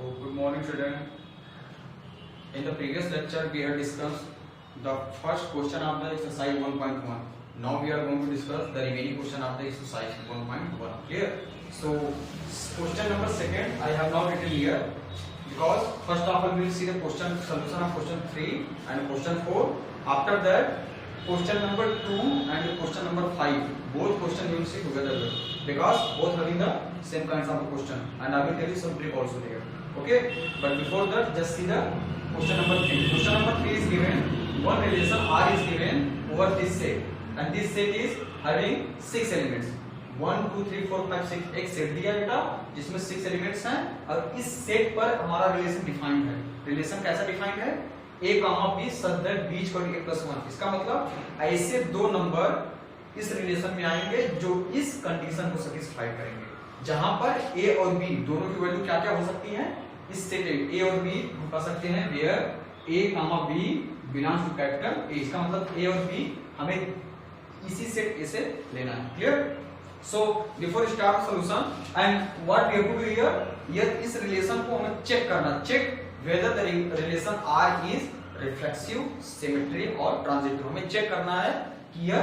Good morning, student. In the previous lecture, we have discussed the first question of the exercise 1.1. Now we are going to discuss the remaining question of the exercise 1.1. Clear? So, question number second, I have not written here because first of all we will see the question solution of question 3 and question 4. After that, question number 2 and the question number 5. Both question you will see together because both having the same kinds of question, and I will tell you some trick also there. Okay, but before that, just see the question number 3. Question number 3 is given one relation R is given over this set, and this set is having 6 elements. 1 2 3 4 5 6 एक set दिया बेटा जिसमें 6 elements हैं और इस set पर हमारा relation defined है. रिलेशन कैसा डिफाइंड है? a comma b such that b is equal to a plus 1. इसका मतलब ऐसे दो नंबर इस रिलेशन में आएंगे जो इस कंडीशन को सैटिस्फाई करेंगे, जहां पर a और b दोनों की वैल्यू क्या क्या हो सकती है इस सेट a और b हम कह सकते हैं where a comma b belongs to capital A. इसका मतलब a और b हमें इसी सेट A से लेना है. Clear? So before start solution and what we have to do here, इस रिलेशन को हमें चेक करना, check whether the relation R is reflexive, symmetry और transitive. हमें चेक करना है कि यह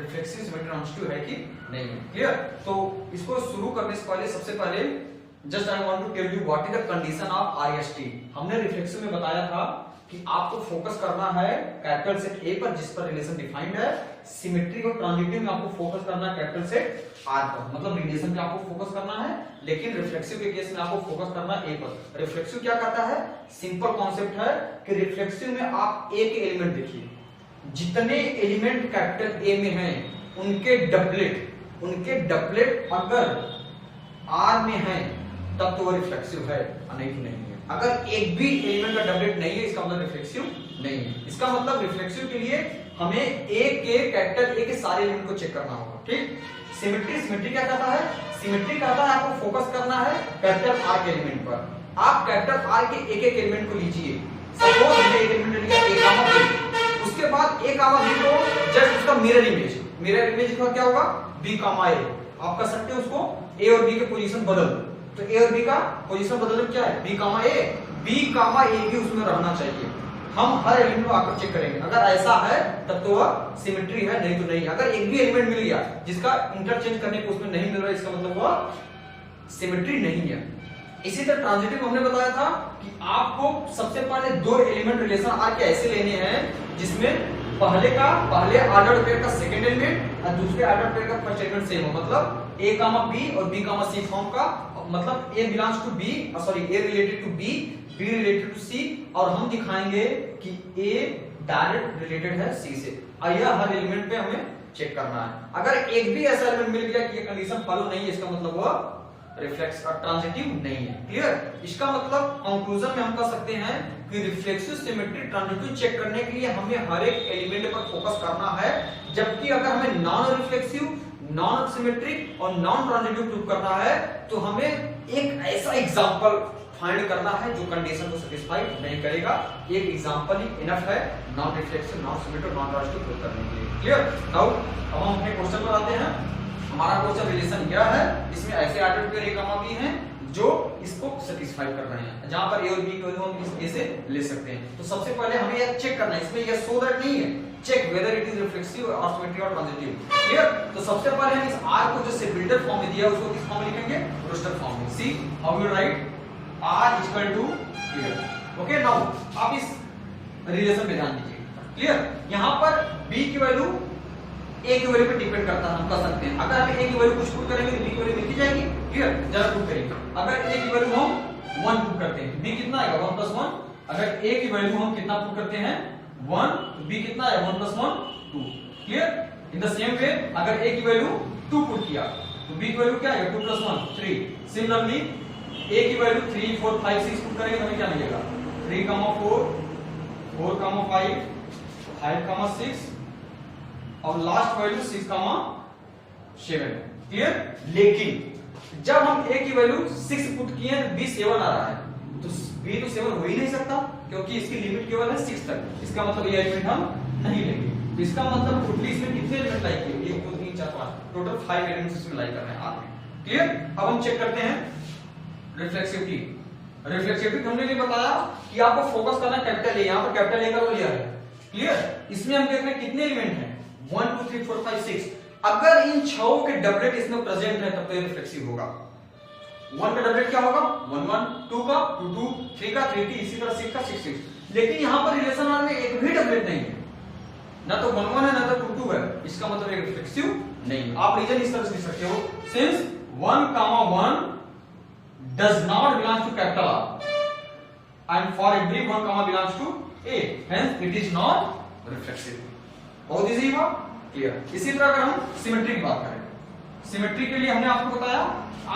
reflexive, symmetry, transitive है कि नहीं है. क्लियर? तो इसको शुरू करने से पहले सबसे पहले just I want to tell you what is the condition of RST. हमने reflexive में बताया था कि आपको फोकस करना है कैपिटल सेट A पर जिस पर रिलेशन डिफाइंड है. सिमेट्री और ट्रांजिटिव में आपको फोकस करना है कैपिटल सेट R पर, मतलब रिलेशन पे आपको फोकस करना है, लेकिन रिफ्लेक्सिव के केस में आपको फोकस करना है A पर. रिफ्लेक्सिव क्या करता है? सिंपल कॉन्सेप्ट है कि रिफ्लेक्सिव में आप A के एलिमेंट देखिए, जितने एलिमेंट कैपिटल A में हैं उनके डबलेट अगर R में है तब तो वो रिफ्लेक्सिव है, नहीं तो नहीं है. अगर एक भी एलिमेंट का डबलेट नहीं है इसका मतलब रिफ्लेक्सिव नहीं है. इसका मतलब रिफ्लेक्सिव के लिए हमें A के कैपिटल A के सारे एलिमेंट को चेक करना होगा. ठीक? सिमेट्री क्या कहता है? सिमेट्री कहता है आपको फोकस करना है कैपिटल R के एलिमेंट पर. आप कैपिटल R के एक एक एलिमेंट को लीजिए. सपोज हमने एक एलिमेंट लिया A कामा B, उसके बाद A कामा B को जस्ट उसका मिरर इमेज का क्या होगा? B comma A. आप कर सकते हैं उसको A और B के पोजीशन बदल. तो A और B का पोजीशन बदलना क्या है? B कामा A भी उसमें रहना चाहिए. हम हर एलिमेंट को आकर चेक करेंगे. अगर ऐसा है तब तो वह सिमेट्री है, नहीं तो नहीं. अगर एक भी एलिमेंट मिल गया जिसका इंटरचेंज करने को उसमें नहीं मिल रहा है, इसका मतलब वह सिमेट्री नहीं है. इसी तरह ट्रांजिटिव हमने बताया था कि आपको सबसे पहले दो एलिमेंट रिलेशन R के ऐसे लेने हैं जिसमें पहले ऑर्डर पेयर का सेकंड एलिमेंट और दूसरे ऑर्डर पेयर का फर्स्ट एलिमेंट सेम हो. मतलब A कामा B और B कामा C फॉर्म का, मतलब A belongs to B, A related to B related to C, और हम दिखाएंगे कि A डायरेक्ट रिलेटेड है C से. यह हर एलिमेंट पे हमें चेक करना है. अगर एक भी ऐसा एलिमेंट मिल गया कि ये कंडीशन फॉलो नहीं है, इसका मतलब वह रिफ्लेक्स और ट्रांजिटिव नहीं है. क्लियर? इसका मतलब कंक्लूजन में हम कह सकते हैं कि रिफ्लेक्सिव, सिमेट्री, ट्रांजिटिव चेक करने के लिए हमें हर एक एलिमेंट पर फोकस करना है, जबकि अगर हमें नॉन रिफ्लेक्सिव, नॉन सिमेट्रिक और नॉन ट्रांजिटिव प्रूव करना है तो हमें एक ऐसा एग्जांपल फाइंड करना है जो कंडीशन को सैटिस्फाई नहीं करेगा. एक एग्जांपल ही इनफ है non reflexive, non symmetric, non transitive prove करने के लिए. क्लियर? नाउ अब हम अपने क्वेश्चन पर आते हैं. हमारा क्वेश्चन रिलेशन यह है, इसमें ऐसे order pair A comma B हैं जो इसको सैटिस्फाई कर रहे हैं, जहां पर A और B को हम इस A से ले सकते हैं. तो सबसे पहले हमें यह चेक करना है, इसमें यह सो दैट नहीं है, check whether it is reflexive और सिमेट्रिक और ट्रांजिटिव. क्लियर? तो सबसे पहले हम इस R को जो सेपरेटेड फॉर्म में दिया है उसको किस फॉर्म में लिखेंगे? रोस्टर फॉर्म में. See how you write R equal to clear. Okay, now आप इस रिलेशन पे ध्यान दीजिए. क्लियर? यहां पर B की वैल्यू A की वैल्यू पे डिपेंड करता है, हम कह सकते हैं. अगर हम A की वैल्यू कुछ पुट करेंगे तो B की वैल्यू मिलती जाएगी. क्लियर? जरा पुट करेंगे. अगर A की वैल्यू हम 1 पुट करते हैं, B कितना आएगा? 1 + 1. अगर A की वैल्यू हम कितना पुट करते हैं? 1, तो B कितना आएगा? 1 + 1 2. Clear? In the same way अगर A की वैल्यू 2 पुट किया तो B की वैल्यू क्या आएगा? 2 + 1 3. सिमिलरली A की वैल्यू 3 4 5 6 पुट करेंगे तो हमें क्या मिलेगा? 3, 4 4, 5 5, 6 और लास्ट वैल्यू 6, 7. क्लियर? लेकिन जब हम A की वैल्यू 6 पुट किए तो B 7 आ रहा है, तो B तो 7 हो ही नहीं सकता क्योंकि इसकी लिमिट केवल है 6 तक. इसका मतलब ये एलिमेंट हम नहीं लेंगे. तो इसका मतलब टोटली इसमें कितने एलिमेंट लाई किए? 1 2 3 4 5, टोटल 5 एलिमेंट्स इसमें लाई कर रहे हैं. क्लियर? अब हम चेक करते हैं रिफ्लेक्सिविटी. रिफ्लेक्सिविटी हमने ये बताया कि आपको फोकस करना कैपिटल ए, यहां पर कैपिटल ए का लिया है, क्लियर। इसमें हम देख रहे हैं कितने एलिमेंट हैं, 1 2 3 4 5 6। अगर इन 6 के डबलेट इसमें प्रेजेंट है तब तो ये रिफ्लेक्सिव होगा। 1 का डबलेट क्या होगा, 1 1, 2 का 2 2, 3 का 3 3, इसी तरह 6 का 6 6। लेकिन यहां पर रिलेशन आर में एक भी डबलेट नहीं है, ना तो 1 1 है ना तो 2 2 है, इसका मतलब ये रिफ्लेक्सिव नहीं है। आप रीजन इस तरह से लिख सकते हो, since 1 1 does not belong to capital R and for every 1 belongs to A, hence it is not reflexive। बहुत इजी हुआ, क्लियर। इसी तरह अगर हम सिमेट्री की बात करें, सिमेट्री के लिए हमने आपको बताया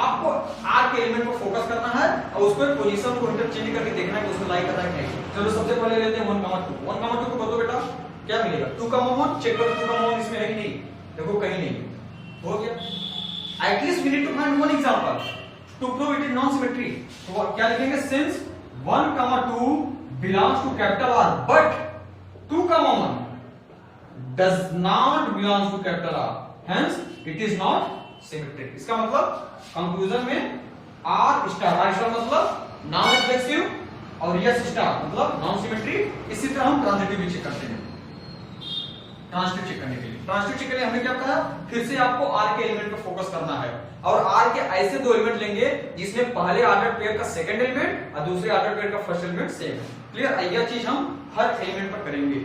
आपको आर के एलिमेंट को फोकस करना है और उसको पोजीशन को इंटरचेंज करके देखना है कि उसमें लाई कर रहा है क्या है। चलो सबसे पहले लेते हैं 1 2। 1 2 को बताओ बेटा क्या मिलेगा, 2 चेक करो 2 इसमें है कि नहीं, देखो कहीं नहीं है, हो गया। At least we need to find one example to prove it is non-symmetry। तो क्या लिखेंगे, since 1 2 belongs to capital R but 2 1 does not belong to capital R, hence it is not symmetric। इसका मतलब कंक्लूजन में R स्टार मतलब non reflexive और S star मतलब non symmetric. इसी तरह हम ट्रांजिटिव भी चेक करते हैं, ट्रांजिटिव चेक करने के लिए। ट्रांजिटिव चेक के लिए हमने क्या कहा, फिर से आपको R के एलिमेंट पर फोकस करना है और R के ऐसे 2 एलिमेंट लेंगे जिसमें पहले ऑर्डर पेयर का सेकंड एलिमेंट और दूसरे ऑर्डर पेयर का फर्स्ट एलिमेंट सेम है, क्लियर। यह चीज हम हर एलिमेंट पर करेंगे,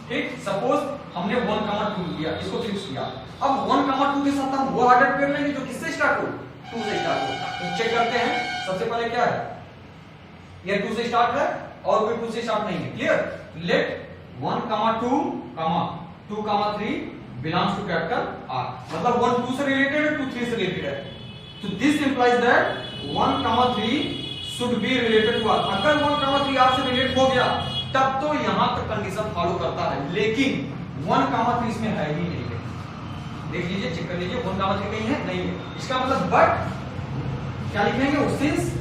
ठीक। सपोज हमने 1 2 लिया, इसको फिक्स किया। अब 1 2 के साथ हम वो ऑर्डर पेयर लेंगे जो किससे स्टार्ट हो, 2 से स्टार्ट हो। तो चेक करते हैं, सबसे पहले क्या है, ये 2 से स्टार्ट है और कोई 2 से स्टार्ट नहीं है, clear. Late 1 2 3 belongs to capital R, मतलब 1 2 से रिलेटेड है, 2 3 से रिलेटेड है। तो this implies that 1 3 should be related to R। अगर 1 3 R से रिलेट हो गया तब तो यहां तक कंडीशन फॉलो करता है, लेकिन 1 3 इसमें है ही नहीं है। देख लीजिए, चेक कर लीजिए, 1 3 कहीं है, नहीं है। इसका मतलब बट क्या लिखेंगे, since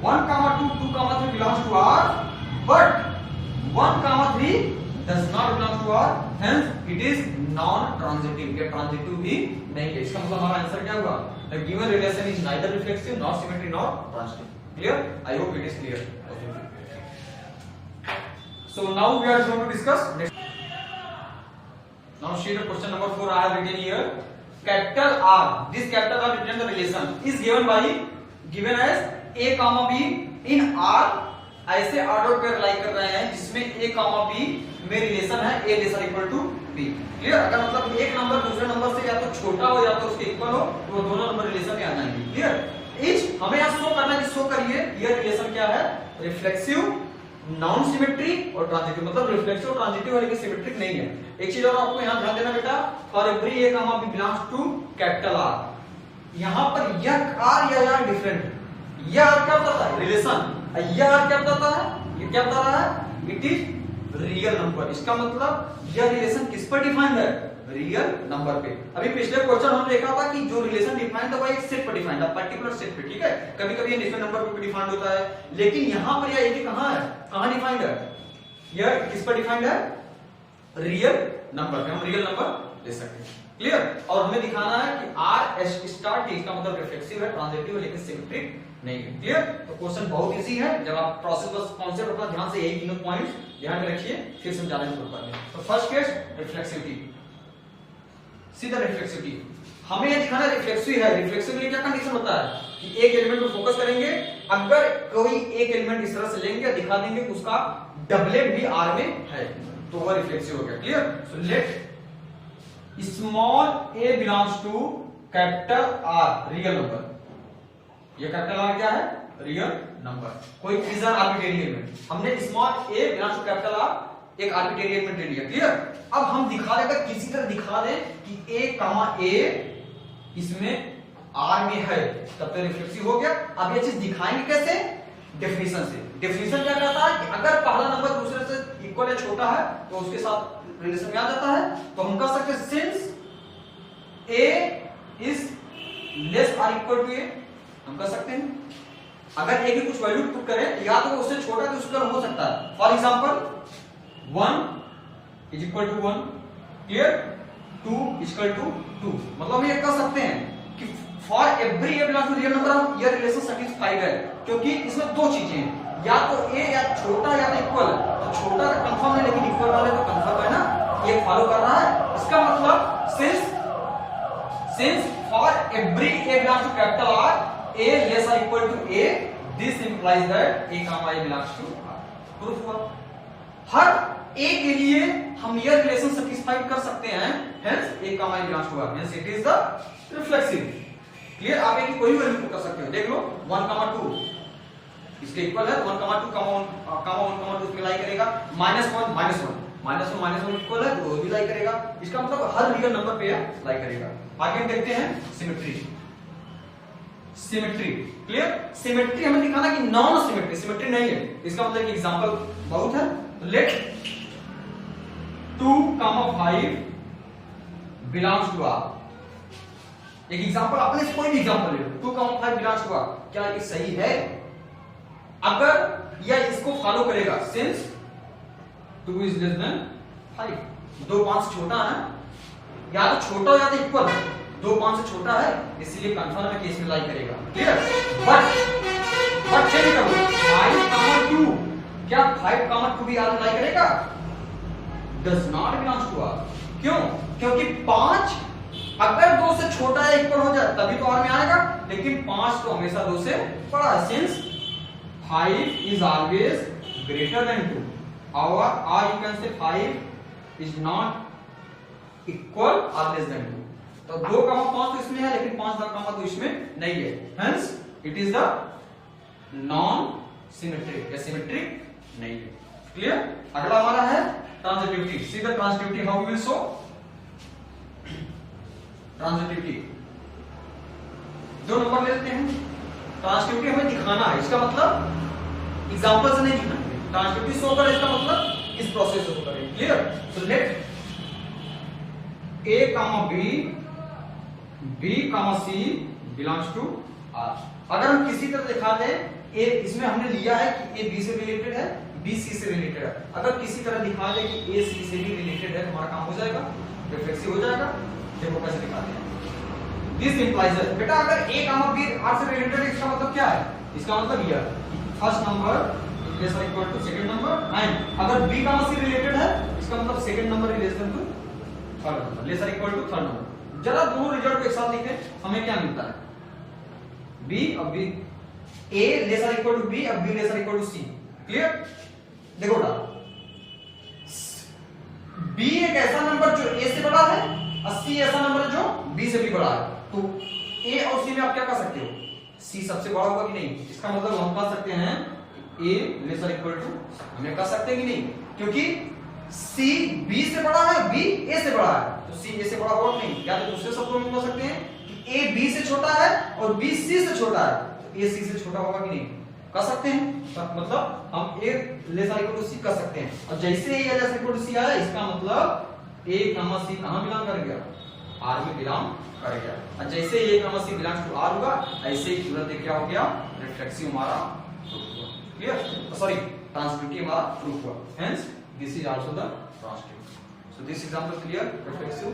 1 2 2 3 belongs to R but 1 3 does not belong to R, hence it is non-transitive। ये ट्रांजिटिव भी नहीं है। इसका मतलब हमारा आंसर क्या हुआ, the given relation is neither reflexive nor symmetry nor transitive। clear? I hope it is clear। So now we are going to discuss next। Now see the question number 4 I have written here, capital R, this capital R represents the relation is given as A comma B in R। ऐसे order pair like कर रहे हैं जिसमें A comma B में relation है A lesser equal to B, clear. अगर मतलब एक नंबर दूसरे नंबर से या तो छोटा हो या तो उसके इक्वल हो तो वो दोनों नंबर रिलेशन में आ जाएंगे, क्लियर। इच हमें यहां शो करना है कि शो करिए ये रिलेशन क्या है, रिफ्लेक्सिव, नॉन सिमेट्रिक और ट्रांजिटिव। मतलब रिफ्लेक्सिव और ट्रांजिटिव है लेकिन सिमेट्रिक नहीं है। एक चीज और आपको यहां ध्यान देना बेटा, for every A comma B belongs to capital R। यहां पर यह R या यहां डिफरेंट है, यह R क्या बताता है, रिलेशन, यह R क्या बताता है, ये क्या बता रहा है, इट इज रियल नंबर। इसका मतलब यह रिलेशन किस पर डिफाइंड है, रियल नंबर पे। अभी पिछले क्वेश्चन हमने देखा था कि जो रिलेशन डिफाइंड है वो एक सेट पर डिफाइंड है, पर्टिकुलर सेट पे, ठीक है। कभी कभी ये नेचुरल नंबर पे भी डिफाइंड होता है, लेकिन यहां पर यह कहां है, कहां डिफाइंड है, यह किस पर डिफाइंड है, रियल नंबर पे। हम रियल नंबर ले सकते हैं, क्लियर। और हमें दिखाना है कि R S स्टार T, इसका मतलब रिफ्लेक्सिव है, ट्रांजिटिव है लेकिन सिमेट्रिक नहीं है, क्लियर। तो क्वेश्चन बहुत इजी है, जब आप प्रोसेस बस कॉन्सेप्ट अपना ध्यान से यही तीनों पॉइंट्स ध्यान में रखिए, फिर समझाने की जरूरत है। तो फर्स्ट केस रिफ्लेक्सिविटी, सीधा रिफ्लेक्सिविटी हमें ये दिखाना रिफ्लेक्सिव है। रिफ्लेक्सिव के लिए क्या कंडीशन होता है कि एक एलिमेंट पे फोकस करेंगे, अगर कोई एक एलिमेंट इस तरह से लेंगे दिखा देंगे कि उसका डबलेट भी R में है तो वह रिफ्लेक्सिव हो गया, clear. So let small a belongs to capital R, real number. ये कैपिटल R क्या है, रियल नंबर, कोई इज एन आर्बिट्रेरी एलिमेंट। हमने small a belongs to capital R एक आर्बिट्रेरी एलिमेंट ले लिया, क्लियर। अब हम दिखा देगा, किसी तरह दिखा दे कि A comma A इसमें R में है तब तो रिफ्लेक्सिव हो गया। अब ये चीज दिखाएंगे कैसे, डेफिनेशन से। डेफिनेशन क्या कहता है कि अगर पहला नंबर दूसरे से इक्वल या छोटा है तो उसके साथ रिलेशन में आ जाता है। तो हम कह सकते हैं since A is less or equal to A, हम कह सकते हैं अगर A की कुछ वैल्यू पुट करें या तो उससे छोटा तो उसका हो सकता है। For example 1 is equal to 1, clear, 2 is equal to 2। मतलब हम ये कह सकते हैं कि for every a belongs to real number ये रिलेशन सेटिस्फाइड है, क्योंकि इसमें दो चीजें हैं, या तो ए या छोटा या तो इक्वल है। तो छोटा का कंफर्म है लेकिन इक्वल वाले तो कंफर्म है ना, ये फॉलो कर रहा है। इसका मतलब since for every a belongs to capital R a less और equal to a, this implies that a comma a belongs to R. Proof हुआ। हर ए के लिए हम ये रिलेशन सेटिस्फाइड कर सकते हैं, hence a comma a belongs to R, hence it is the reflexive. Clear? आप ए की कोई भी वैल्यू कर सकते हो। देख लो 1,2 इसके इक्वल है, 1,2 इसमें लाई करेगा, -1 इक्वल है तो भी लाई करेगा। इसका मतलब हर रियल नंबर पे लाई करेगा। आगे हम देखते हैं सिमेट्री। Symmetry clear? सिमेट्री हमें दिखाना कि नॉन सिमेट्री, सिमेट्री नहीं है। इसका मतलब कि एग्जांपल बहुत है। Let 2,5 belongs to R. एक एग्जांपल आपने से कोई भी एग्जांपल ले लो, 2,5 बिलोंग्स टू आर, क्या ये सही है? अगर यह इसको फॉलो करेगा, सिंस 2 इज लेस देन 5, 2 5 से छोटा है, या तो छोटा या तो इक्वल है, 2 5 से छोटा है, इसलिए कंफर्म है कि इसमें लाई करेगा। क्लियर? बट चेक करो 5,2, क्या 5,2 भी आर में लाई करेगा? Does not belongs to R. क्यों? क्योंकि 5 अगर 2 से छोटा या इक्वल हो जाए तभी तो आर में आएगा, लेकिन 5 तो हमेशा 2 से बड़ा है, since 5 is always greater than 2, or you can say 5 is not equal or less than 2। तो 2,5 तो इसमें है लेकिन 5,2 तो इसमें नहीं है, hence it is the non symmetric या symmetric नहीं है। क्लियर? अगला हमारा है transitivity. See the transitivity how we will show transitivity. 2 नंबर लेते हैं। ट्रांजिटिविटी हमें दिखाना है, इसका मतलब एग्जांपल से नहीं दिखाना है। ट्रांजिटिविटी शो करे, इसका मतलब इस प्रोसेस से शो करे। Clear? So let a comma b comma c belongs to r। अगर हम किसी तरह दिखा दें, a इसमें हमने लिया है कि a b से रिलेटेड है, b c से रिलेटेड है। अगर किसी तरह दिखा दे कि a c से भी रिलेटेड है, हमारा काम हो जाएगा, रिफ्लेक्सिव हो जाएगा। देखो कैसे दिखाते हैं। दिस इंप्लाइज बेटा अगर a कॉमा b r से रिलेटेड है, इसका मतलब क्या है? इसका मतलब यह फर्स्ट नंबर लेस और equal to second number, and अगर b कॉमा c रिलेटेड है, इसका मतलब second number is less than to third number, less और इक्वल टू थर्ड नंबर। जरा दोनों रिजल्ट को एक साथ लिखें, हमें क्या मिलता है? b अब b a लेस और इक्वल टू b, अब b लेस और इक्वल टू c। क्लियर? देखो बेटा b एक ऐसा नंबर जो a से बड़ा है और c ऐसा नंबर जो b से भी बड़ा है। तो a और c में आप क्या कर सकते हो? c सबसे बड़ा होगा कि नहीं? इसका मतलब हम कह सकते हैं a लेस और इक्वल टू, हमें कह सकते हैं कि नहीं? क्योंकि c b से बड़ा है, b a से बड़ा है, तो c a से बड़ा होगा कि नहीं? या तो दूसरे शब्दों में कह सकते हैं कि a b से छोटा है और b c से छोटा है, तो a c से छोटा होगा कि नहीं? कह सकते हैं। मतलब हम a लेस और इक्वल टू c कह सकते हैं। और जैसे ही a लेस और इक्वल टू c आया, इसका मतलब a कॉमा c कहां बिलोंग करेगा? r में बिलोंग करेगा। और जैसे a comma c belongs to r होगा, ऐसे ही तुरंत क्या हो गया? रिफ्लेक्सिव हमारा प्रूफ हुआ। क्लियर? सॉरी ट्रांजिटिविटी हमारा प्रूफ हुआ। Hence this is also the transitivity. So this example clear? Reflexive,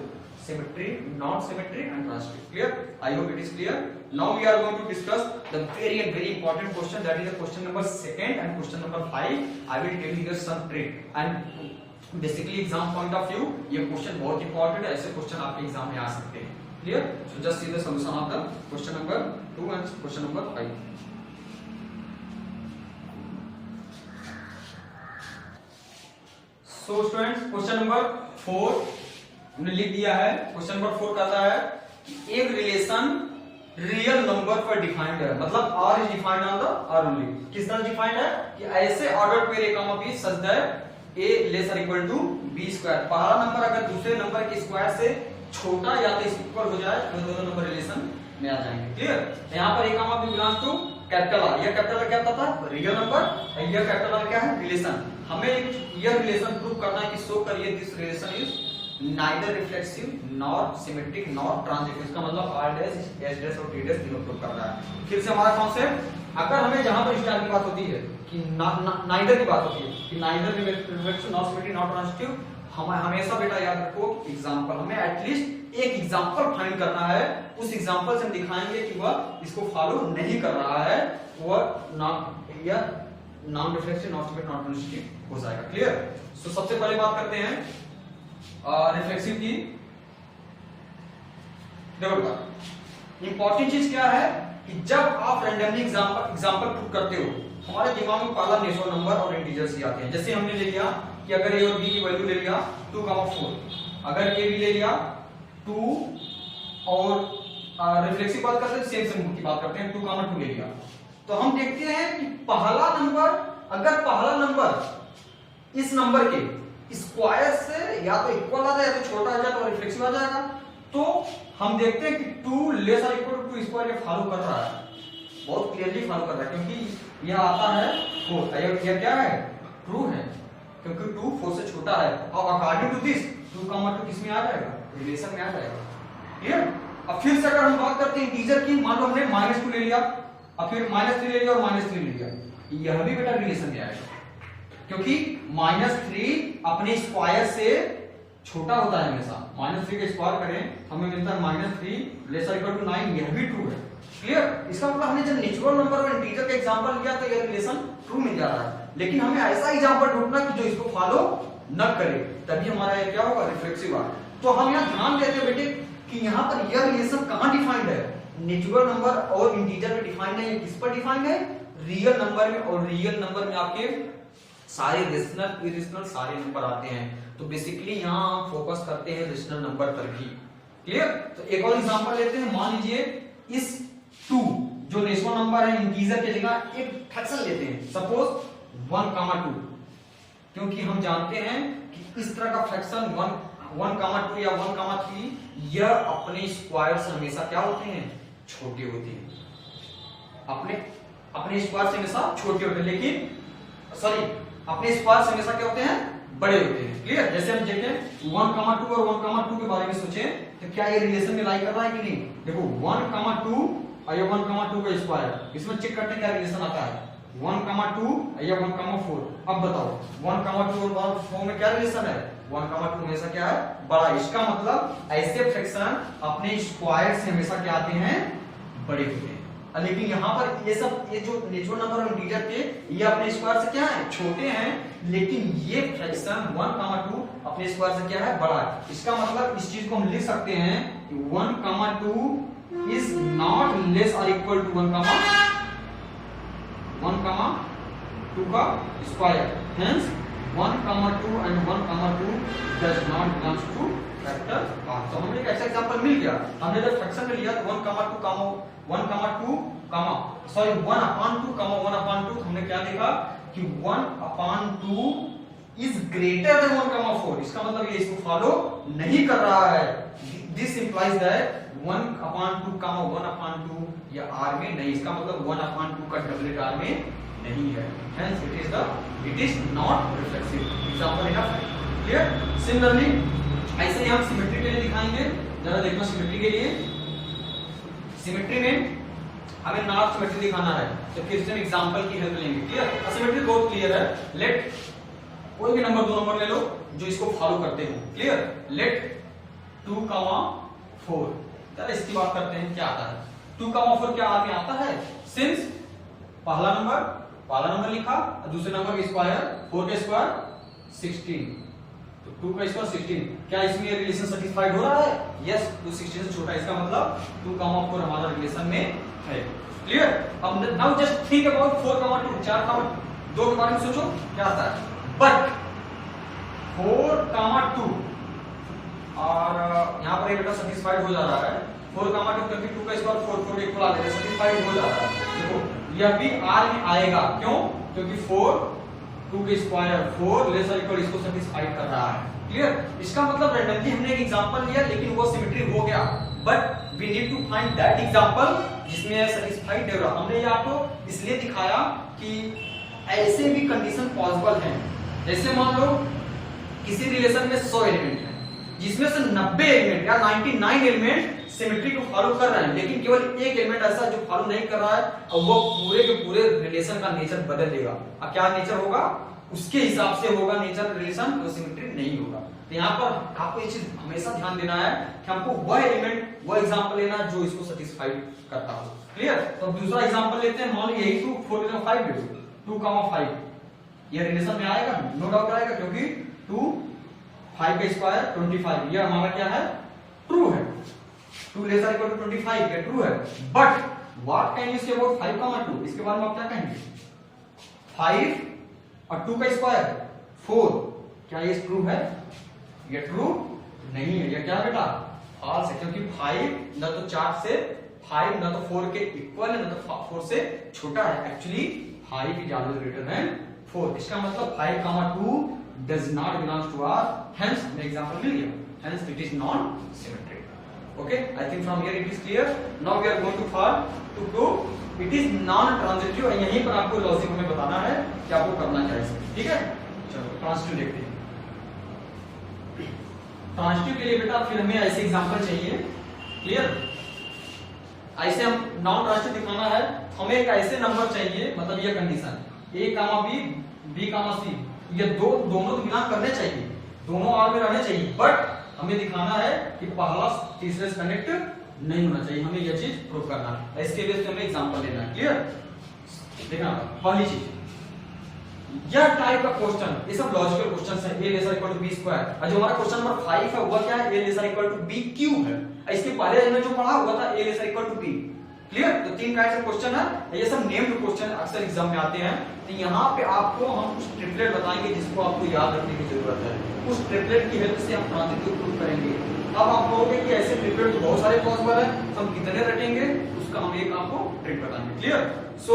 symmetry, non symmetry and transitive. Clear? I hope it is clear. Now we are going to discuss the very important question, that is the question number 2 and question number 5. I will tell you here some trick, and basically exam point of view ये question बहुत important है, ऐसे question आपके exam में आ सकते हैं। Clear? So just see the solution of the question number 2 and question number 5. So students, question number 4 हमने लिख दिया है। क्वेश्चन नंबर 4 कहता है कि एक रिलेशन रियल नंबर पर डिफाइंड है, मतलब r is defined on the r only. किस तरह डिफाइंड है? कि ऐसे order pair a, b such that a less और इक्वल टू b स्क्वायर। पहला नंबर अगर दूसरे नंबर के स्क्वायर से छोटा या तो इक्वल हो जाए, तो दोनों नंबर रिलेशन में आ जाएंगे। क्लियर? यहां पर a, b belongs to capital R। यह कैपिटल क्या होता था? Real number. यह कैपिटल R क्या है? रिलेशन। हमें यह रिलेशन प्रूव करना है कि शो करिए this relation is neither reflexive nor symmetric nor transitive। इसका मतलब r डैश, s डैश और t डैश तीनों प्रूव कर रहा है। फिर से हमारा कॉन्सेप्ट, अगर हमें जहां पर स्टार की बात होती है कि नाइदर की बात होती है कि neither reflexive nor symmetric nor transitive, हम हमेशा बेटा याद रखो एग्जांपल, हमें एटलीस्ट एक एग्जांपल फाइंड करना है, उस एग्जांपल से हम दिखाएंगे कि वह इसको फॉलो नहीं कर रहा है, वह non reflexive, non static, non conductive हो जाएगा। क्लियर? सो सबसे पहले बात करते हैं रिफ्लेक्सिव की। देखो बेटा, इंपॉर्टेंट चीज क्या है कि जब आप रैंडमली एग्जांपल पुट करते हो, हमारे दिमाग में पहला नेचुरल नंबर और इंटीजर्स ही आते हैं। जैसे हमने ले लिया कि अगर a और b की वैल्यू ले लिया 2,4, अगर a भी ले लिया 2 और रिफ्लेक्सिव बात करते हैं, सेम की बात करते हैं, 2,2 ले लिया, तो हम देखते हैं कि पहला नंबर, अगर पहला नंबर इस नंबर के स्क्वायर से या तो इक्वल आ जाए या तो छोटा आ जाए तो रिफ्लेक्सिव आ जाएगा। तो हम देखते हैं कि 2 लेस और इक्वल टू 2 स्क्वायर ये फॉलो कर रहा है, बहुत क्लियरली फॉलो कर रहा है, क्योंकि यह आता है 4, यह क्या है? ट्रू है, क्योंकि 2 4 से छोटा है। और अकॉर्डिंग टू दिस 2,2 किस में आ जाएगा? रिलेशन में आ जाएगा। क्लियर? अब फिर से अगर हम बात करते हैं इंटीजर की, मान लो हमने -2 ले लिया, और फिर -3 ले लिया और -3 ले लिया, यह भी बेटा रिलेशन में आएगा, क्योंकि -3 अपने स्क्वायर से छोटा होता है हमेशा। -3 का स्क्वायर करें हमें मिलता है -3 लेसर इक्वल टू 9, यह भी ट्रू है। क्लियर? इसका मतलब हमने जब नेचुरल नंबर और इंटीजर का एग्जांपल लिया तो यह रिलेशन ट्रू मिल जा रहा है, लेकिन हमें ऐसा एग्जांपल ढूंढना कि जो इसको फॉलो न करे, तभी हमारा ये क्या होगा? रिफ्लेक्सिव होगा। तो हम यहाँ ध्यान देते हैं बेटे कि यहाँ पर यह रिलेशन कहाँ डिफाइंड है? नेचुरल नंबर और इंटीजर में डिफाइंड है। किस पर डिफाइंड है? रियल नंबर में, और रियल नंबर में आपके सारे रेशनल इरेशनल सारे नंबर आते हैं। तो बेसिकली यहाँ हम फोकस करते हैं रेशनल नंबर पर भी। क्लियर? तो एक और एग्जांपल लेते हैं। मान लीजिए इस 2 जो नेचुरल नंबर है, इंटीजर की जगह एक फ्रैक्शन लेते हैं, सपोज 1,2, क्योंकि हम जानते हैं कि इस तरह का फ्रैक्शन 1,2 या 1,3 यह अपने स्क्वायर से हमेशा क्या होते हैं? छोटे होते हैं। अपने स्क्वायर से हमेशा छोटे होते हैं, लेकिन सॉरी अपने स्क्वायर से हमेशा क्या होते हैं? बड़े होते हैं। क्लियर? जैसे हम देखें 1,2 और 1,2 के बारे में सोचें तो क्या ये रिलेशन में लाई कर रहा है कि नहीं? देखो 1,2 और 1,2 का स्क्वायर, इसमें चेक करते हैं क्या रिलेशन आता है। 1,2 या 1,4, अब बताओ 1,2 और 1,4 में क्या रिलेशन है? 1,2 हमेशा क्या है? बड़ा। इसका मतलब ऐसे फ्रैक्शन अपने स्क्वायर से हमेशा क्या आते हैं? बड़े होते हैं। लेकिन यहाँ पर ये जो नेचुरल नंबर और इंटीजर थे ये अपने स्क्वायर से क्या है? छोटे हैं, लेकिन ये फ्रैक्शन 1,2 अपने स्क्वायर से क्या है? बड़ा है। इसका मतलब इस चीज को हम लिख सकते हैं कि 1,2 इज नॉट लेस और इक्वल टू 1,2 का square, hence 1,2 and 1,2 does not belongs to factor R। तो हमें एक ऐसा एग्जांपल मिल गया। हमने जब फ्रैक्शन में लिया तो 1,2 1/2 हमने क्या देखा कि 1/2 इज ग्रेटर देन 1,4। इसका मतलब ये इसको फॉलो नहीं कर रहा है। दिस इंप्लाइज दैट 1/2 1/2 या R में नहीं, इसका मतलब 1/2 का डबलेट R में नहीं है, hence it is not reflexive। Example enough है। क्लियर? सिमिलरली ऐसे ही हम सिमेट्री के लिए दिखाएंगे। जरा देखना सिमेट्री के लिए, सिमेट्री में हमें नॉर्थ सिमेट्री दिखाना है तो फिर से हम एग्जांपल की हेल्प लेंगे। क्लियर? सिमेट्री बहुत क्लियर है। लेट कोई भी नंबर, 2 नंबर ले लो जो इसको फॉलो करते हो। क्लियर? लेट 2,4, चलो इसकी बात करते हैं क्या आता है। 2,4 क्या आगे आता है? सिंस पहला नंबर लिखा और दूसरे नंबर का स्क्वायर, 4 का स्क्वायर 16, तो 2 का स्क्वायर 16। क्या इसमें ये रिलेशन सेटिस्फाइड हो रहा है? यस, 2 16 से छोटा है, इसका मतलब 2,4 हमारा रिलेशन में है। क्लियर? अब नाउ जस्ट थिंक अबाउट 4,2 4,2 के बारे में सोचो क्या आता है। बट 4,2 और यहाँ पर ये बेटा सेटिस्फाइड हो जा रहा है। 4,2 क्योंकि 2 का स्क्वायर 4 के इक्वल आ जाएगा, सेटिस्फाइड हो जा रहा है। देखो यह भी R में आएगा, क्यों? क्योंकि 2 के स्क्वायर 4 लेस और इक्वल इसको सेटिस्फाइड कर रहा है। क्लियर? इसका मतलब रैंडमली हमने एक एग्जांपल लिया लेकिन वो सिमेट्री हो गया, but we need to find that example जिसमें सेटिस्फाइड हो रहा। हमने ये आपको इसलिए दिखाया कि ऐसे भी कंडीशन पॉसिबल है। जैसे मान लो किसी रिलेशन में 100 एलिमेंट है जिसमें से 90 एलिमेंट या 99 एलिमेंट सिमेट्री को फॉलो कर रहे हैं, लेकिन केवल एक एलिमेंट ऐसा जो फॉलो नहीं कर रहा है और वो पूरे के पूरे रिलेशन का नेचर बदल देगा। अब क्या नेचर होगा? उसके हिसाब से होगा नेचर रिलेशन, वो सिमेट्री नहीं होगा। तो यहाँ पर आपको ये चीज हमेशा ध्यान देना है कि हमको वह एलिमेंट, वह एग्जांपल लेना जो इसको सेटिस्फाइड करता हो। क्लियर? तो दूसरा एग्जांपल लेते हैं, मान लो यही 2 4 5 ले लो, 2, 5 ये रिलेशन में आएगा, नो डाउट आएगा, क्योंकि 2 5 का स्क्वायर 25, ये हमारा क्या है, ट्रू है। 2 लेस इक्वल टू 25 ये ट्रू है। But what can you say about 5, 2? इसके बारे में आप क्या कहेंगे? 5 और 2 का स्क्वायर 4, क्या ये ट्रू है? ये ट्रू नहीं है। ये क्या बेटा? फॉल्स है, क्योंकि 5 न तो 4 से 5 न तो 4 के इक्वल है, न तो 4 से छोटा है। Actually 5 is always greater than 4। इसका मतलब 5, 2 does not belongs to R, hence हमें एग्जांपल मिल गया, hence it is non symmetric. Okay, I think from here it is clear. Now we are going to prove it is non transitive। यहीं पर आपको logic में बताना है कि आपको करना क्या है, ठीक है? चलो ट्रांजिटिव देखते हैं। ट्रांजिटिव के लिए बेटा फिर हमें ऐसे एग्जांपल चाहिए। क्लियर? ऐसे हम नॉन ट्रांजिटिव दिखाना है, हमें एक ऐसे नंबर चाहिए, मतलब ये condition a, b, b, c, ये दोनों तो बिलोंग करने चाहिए, दोनों आर में रहने चाहिए, बट हमें दिखाना है कि पहला तीसरे से कनेक्ट नहीं होना चाहिए। हमें यह चीज प्रूव करना है। इसके बेस पे हमें एग्जांपल लेना है। क्लियर? देखना पहली चीज, यह टाइप का क्वेश्चन, ये सब लॉजिकल क्वेश्चंस है। a less equal to b square, और जो हमारा क्वेश्चन नंबर 5 है वो क्या है? a less equal to b cube है। इसके पहले हमने जो पढ़ा हुआ था a less equal to b। Clear? तो 3 काइंड से क्वेश्चन है, ये सब नेम्ड क्वेश्चन अक्सर एग्जाम में आते हैं। तो यहाँ पे आपको हम कुछ ट्रिपलेट बताएंगे जिसको आपको याद रखने की जरूरत है। उस ट्रिपलेट की हेल्प से हम ट्रांजिटिव प्रूव करेंगे। अब आप कहोगे कि ऐसे ट्रिपलेट तो बहुत सारे पॉसिबल है, हम कितने रटेंगे, उसका हम एक आपको ट्रिक बताएंगे। क्लियर? सो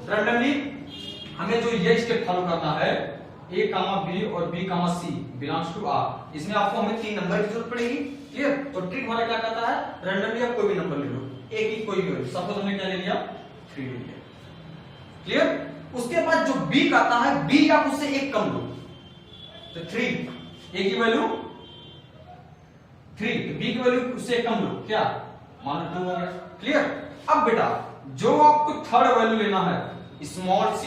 रैंडमली हमें जो ये स्टेप फॉलो करना है, a, b और b, c belongs to R, इसमें आपको हमें 3 नंबर की जरूरत पड़ेगी। क्लियर? तो ट्रिक हमारा क्या कहता है, रैंडमली आप कोई भी नंबर ले लो, एक ही कोई भी हो। सपोज हमने क्या ले लिया, 3 ले लिया। क्लियर? उसके बाद जो b कहता है, b आप उससे एक कम लो, तो 3, a की वैल्यू 3, तो b की वैल्यू उससे एक कम लो, क्या मान लो 2 हो गया। क्लियर? अब बेटा जो आपको थर्ड वैल्यू लेना है, स्मॉल c,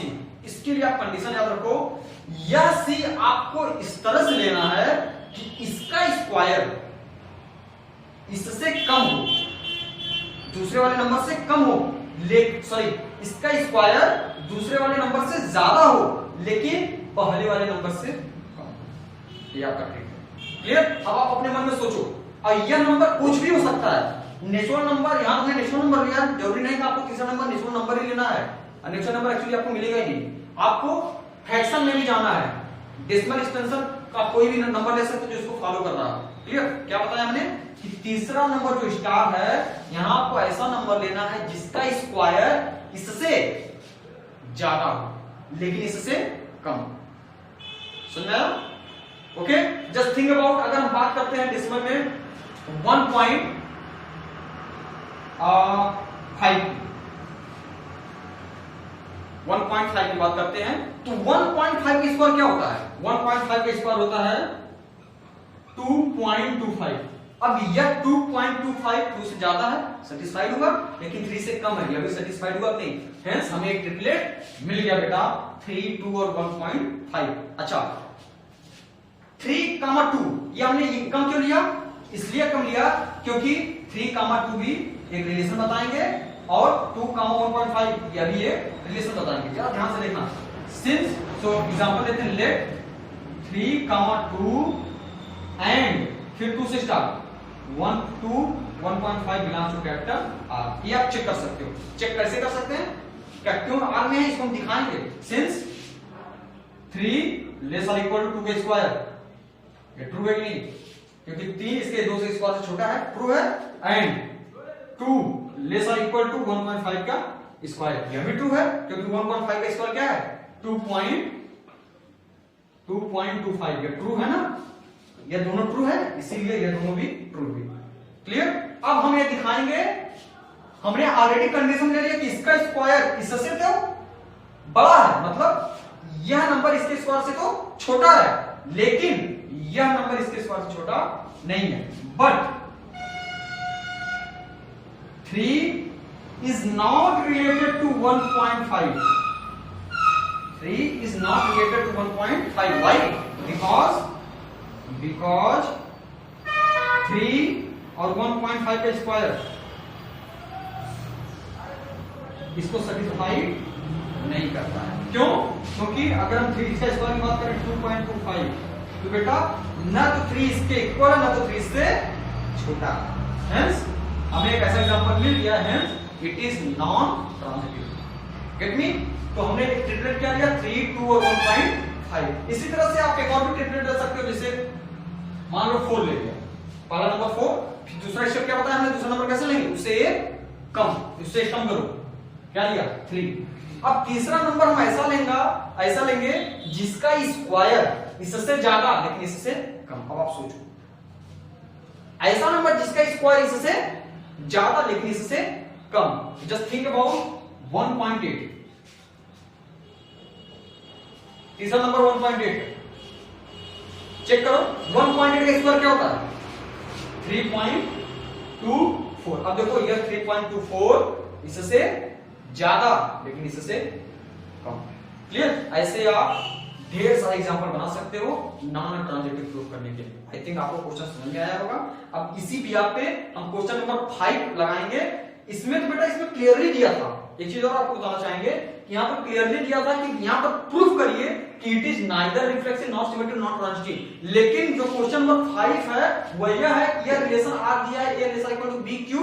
इसके लिए आप कंडीशन याद रखो, यह c आपको इस तरह से लेना है कि इसका स्क्वायर इससे कम हो, दूसरे वाले नंबर से कम हो, इसका स्क्वायर दूसरे वाले नंबर से ज्यादा हो, लेकिन पहले वाले नंबर से कम हो। ये आपका ट्रिक है। क्लियर? अब आप अपने मन में सोचो, और यह नंबर कुछ भी हो सकता है। नेचुरल नंबर, यहां हमने नेचुरल नंबर लिया, जरूरी नहीं कि आपको तीसरा नंबर नेचुरल नंबर ही लेना है। नेचुरल नंबर एक्चुअली आपको मिलेगा ही नहीं, आपको फ्रैक्शन में भी जाना है, डेसिमल एक्सटेंशन का कोई भी नंबर ले सकते हो जो इसको फॉलो कर रहा है। क्लियर? क्या बताया हमने कि तीसरा नंबर जो स्टार है, यहां आपको ऐसा नंबर लेना है जिसका स्क्वायर इससे ज्यादा हो लेकिन इससे कम। समझ में आया? ओके, जस्ट थिंक अबाउट, अगर हम बात करते हैं डेसिमल में 1.5 1.5 की बात करते हैं, तो 1.5 का स्क्वायर क्या होता है? 1.5 का स्क्वायर होता है 2.25। अब यह 2.25 2 से ज्यादा है, सेटिस्फाइड हुआ, लेकिन 3 से कम है, यह भी सेटिस्फाइड हुआ नहीं। हेंस हमें एक ट्रिपलेट मिल गया बेटा, 3, 2 और 1.5। अच्छा, 3, 2 ये हमने कम क्यों लिया? इसलिए कम लिया क्योंकि 3, 2 भी एक रिलेशन बताएंगे और 2, 1.5 यह भी एक रिलेशन बताएंगे। जरा ध्यान से देखना। सिंस, सो एग्जांपल लेते हैं, लेट 3, 2 एंड फिर 2 से start 1, 2, 1.5 belongs to capital R। ये आप चेक कर सकते हो। चेक कैसे कर सकते हैं? क्या क्यों R में है इसको हम दिखाएंगे। सिंस 3 लेस और इक्वल टू 2 का स्क्वायर, ये ट्रू है कि नहीं? क्योंकि 3 इसके 2 से स्क्वायर से छोटा है, ट्रू है। एंड 2 लेस और इक्वल टू 1.5 का स्क्वायर, यह भी ट्रू है क्योंकि 1.5 का स्क्वायर क्या है? 2.25, ये ट्रू है ना? ये दोनों ट्रू है, इसीलिए ये दोनों भी ट्रू भी। क्लियर? अब हम ये दिखाएंगे, हमने ऑलरेडी कंडीशन ले लिया कि इसका स्क्वायर इससे तो बड़ा है, मतलब यह नंबर इसके स्क्वायर से तो छोटा है, लेकिन यह नंबर इसके स्क्वायर से छोटा नहीं है। But 3 is not related to 1.5। 3 is not related to 1.5. Why? Because 3 और 1.5 का स्क्वायर इसको सेटिस्फाई नहीं करता है। क्यों? क्योंकि अगर हम 3 का स्क्वायर की बात करें 2.25, तो बेटा ना तो 3 इसके इक्वल है ना तो 3 से छोटा। हेंस हमें एक ऐसा एग्जांपल मिल गया, hence it is non transitive. Get me? तो हमने एक ट्रिपलेट क्या लिया, 3, 2 और 1.5। इसी तरह से आप एक और भी ट्रिपलेट ले सकते हो, जैसे मान लो 4 ले लिया, पहला नंबर 4, फिर दूसरा स्टेप क्या बताया हमने, दूसरा नंबर कैसे लेंगे, उससे एक कम, उससे एक कम करो, क्या लिया 3। अब तीसरा नंबर हम ऐसा लेंगे जिसका स्क्वायर इससे ज्यादा लेकिन इससे कम। अब आप सोचो, ऐसा नंबर जिसका स्क्वायर इससे ज्यादा लेकिन इससे कम, जस्ट थिंक अबाउट 1.8। तीसरा नंबर 1.8, चेक करो 1.8 का स्क्वायर क्या होता है 3.24। अब देखो ये 3.24 इससे ज्यादा लेकिन इससे कम। क्लियर? ऐसे आप ढेर सारे एग्जांपल बना सकते हो नॉन ट्रांजिटिव प्रूफ करने के लिए। आई थिंक आपको क्वेश्चन समझ में आया होगा। अब इसी बिहाफ पे हम क्वेश्चन नंबर 5 लगाएंगे। इसमें तो बेटा इसमें क्लियरली दिया था, एक चीज और आपको बताना चाहेंगे कि यहाँ पर क्लियरली दिया था कि यहाँ पर प्रूफ करिए कि it is neither reflexive not symmetric not transitive. लेकिन जो क्वेश्चन नंबर 5 है वो यह है कि यह रिलेशन आर दिया है, a less equal to b cube,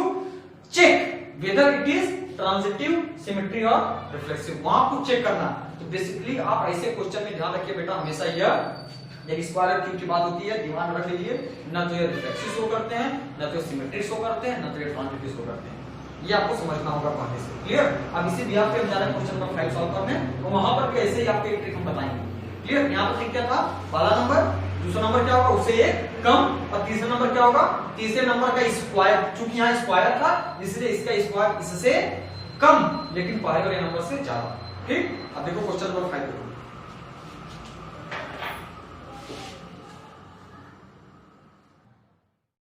check whether it is transitive, symmetry और रिफ्लेक्सिव, वहां आपको चेक करना। तो बेसिकली आप ऐसे क्वेश्चन में ध्यान रखिए बेटा, हमेशा यह एक स्क्वायर क्यूब की बात होती है, दिमाग में रख लीजिए, ना तो ये रिफ्लेक्सिव शो करते हैं, ना तो सिमेट्रिक शो करते हैं, ना तो ये ट्रांजिटिव शो करते हैं। ये आपको समझना होगा पहले से। क्लियर? अब इसी बिहाफ पे हम जा रहे हैं क्वेश्चन नंबर 5 सॉल्व करने, तो वहां पर भी ऐसे ही आपको एक ट्रिक हम बताएंगे। क्लियर? यहाँ पर ट्रिक क्या था, पहला नंबर, दूसरा नंबर क्या होगा उससे एक कम, और तीसरा नंबर क्या होगा, तीसरे नंबर का स्क्वायर, चूंकि यहाँ स्क्वायर था इसलिए इसका स्क्वायर इससे कम लेकिन पहले वाले नंबर से ज्यादा। ठीक? अब देखो क्वेश्चन नंबर 5 देखो,